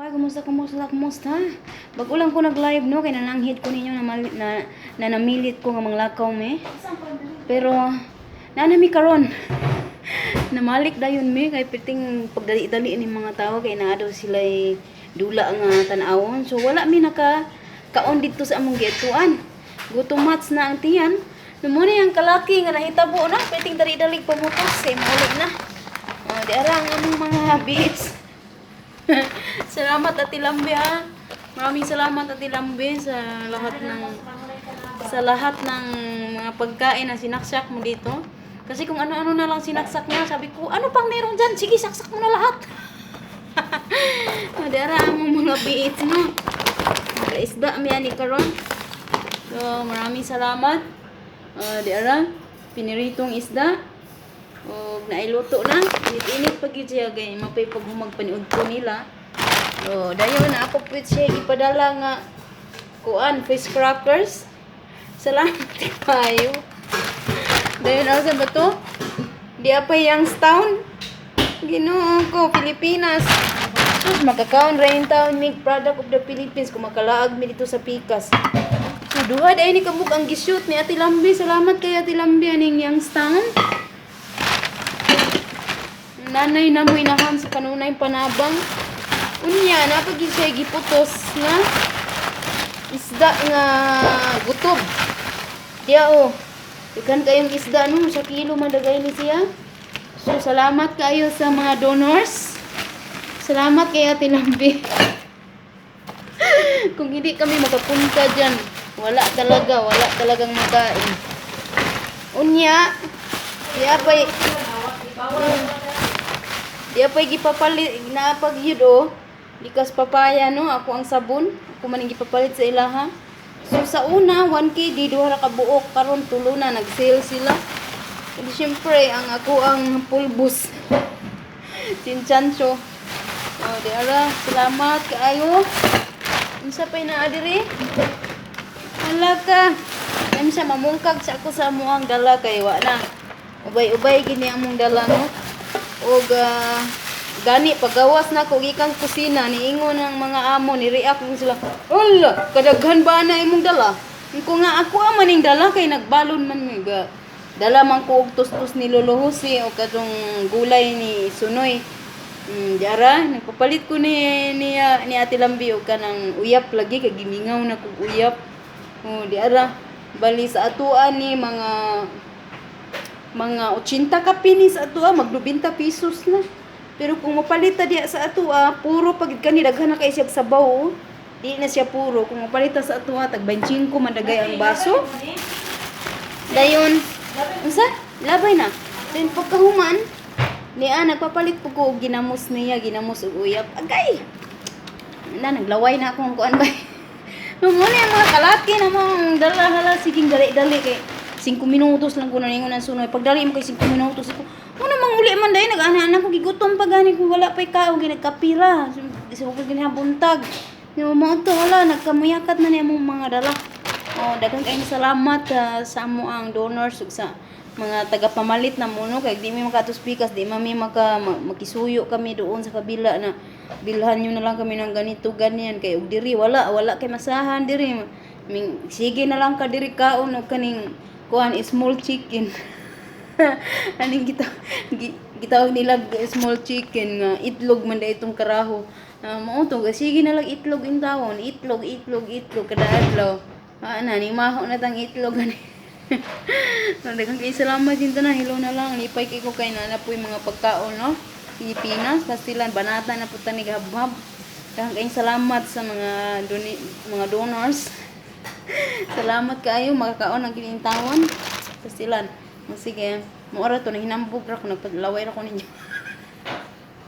Kumusta? Bago lang ko nag-live, no? Kaya nananghid ko ninyo na namilit ko nga manglakaw, me. Pero, nanami karon namalik dayon, me. Kaya piting pagdali-dali ni mga tao. Kaya naa daw sila dula nga tanawon. So, wala mi kaon dito sa among gituan. Gutom mats na ang tiyan. Numuni ang kalaki nga nahitabo na. Piting dali-dali pamutos. Kaya maulit na. Di arang among mga beats. Salamat Ate Lambe, ha. Maraming salamat Ate Lambe sa lahat ng mga pagkain na sinaksak mo dito. Kasi kung ano-ano na lang sinaksak niya, sabi ko, ano pang meron dyan? Sige, saksak mo na lahat. Madara ang mga beats, no? Isda miya ni karon. So, maraming salamat. Di arang piniritong isda. O nailuto na, init pag siya gay mapay pag humagpaniud ko nila. O dayon na ako pwede siya ipadala nga kuan fish crackers. Salamat kayo. Dayon asa ba to? Di apa Youngstown. Ginoo ko Pilipinas. Sus makakaon rain town mig product of the Philippines kung makalaag mi dito sa Pikas. So duha day ni kamuk ang gishoot ni Ate Lambe. Salamat kay Ate Lambe aning Youngstown. Nanay na mo inahan sa kanunay panabang. Unya, napagin siya giputos nga isda nga gutob. Diya o. Ikan kayong isda no, sa kilo madagay ni siya. So, salamat kayo sa mga donors. Salamat kay Ate Lambe. Kung hindi kami makapunta dyan, wala talagang makain. Unya, diya pa'y di apay gipapalit na pagyud likas papaya no ako ang sabon ako man gipapalit sa ilaha. So sa una 1k di duha ra ka buok karon tulo na nag-sale sila. Di syempre ang ako ang pulbos chinchancho. Di ara salamat kaayo. Unsa pay naa diri? Hala ka. Kami sa mamungkag sa ako sa amuang dala kay wa na. Ubay-ubay gini among dala no. Og gani pagawas na ko gikan kusina niingon ng mga amo ni react mo sila. Hala, kadaghan ba na imong dala? Ko nga ako maning dala kay nagbalon man mi ga. Dala man ko og tustos ni Lolo Jose o kadtong gulay ni Sunoy. Diara nagpapalit ko ni Ate Lambe og kanang uyap lagi kay gimingaw na kog uyap. Diara bali sa atuan ni mga 80 ka pinis atua mag 90 pesos na. Pero kung mapalita diya sa atua, puro pag kani daghan na kay siya sabaw, di na siya puro. Kung mapalita sa atua tag 25 madagay ang baso. Dayon, unsa? Labay na. Then pagkahuman, niya nagpapalit po ko og ginamos niya, ginamos og uyap. Agay. Na naglaway na akong kuan bay. Muna yung mga kalaki na mong dala siging dali-dali kay 5 minutos lang ko na ningon ang sunoy. Pagdali mo kay 5 minutos ako. Una manguli man dai nag-ana ko gigutom pa gani kung wala pay kao ginagkapira. Kasi ko ginabuntag. Yo mo to wala nagkamuyakat na ni among mga dala. Daghang kay salamat sa amo ang donors ug sa mga tagapamalit na mo no kay di mi makatos Pikas, di mami makisuyo kami doon sa kabila na bilhan nyo na lang kami ng ganito ganyan kay ug diri wala kay masahan diri. Sige na lang ka diri kaon og kaning kuan small chicken. Aning gitawag nila small chicken nga itlog man da itong karaho. Mao to sige na lang itlog in tawon, itlog kada adlaw. Ni maho na tang itlog ani. Daghang kay salamat din na hello na lang lipay kay ko kay nanapoy mga pagkaon no. Pilipinas pastilan banata na pud tani gahab-hab. Daghang kay salamat sa mga donors. Salamat kaayo makakaon ang kinintawon. Pastilan. Sige, mo ora to hinambog ra ko nagpadlaway ra ko ninyo.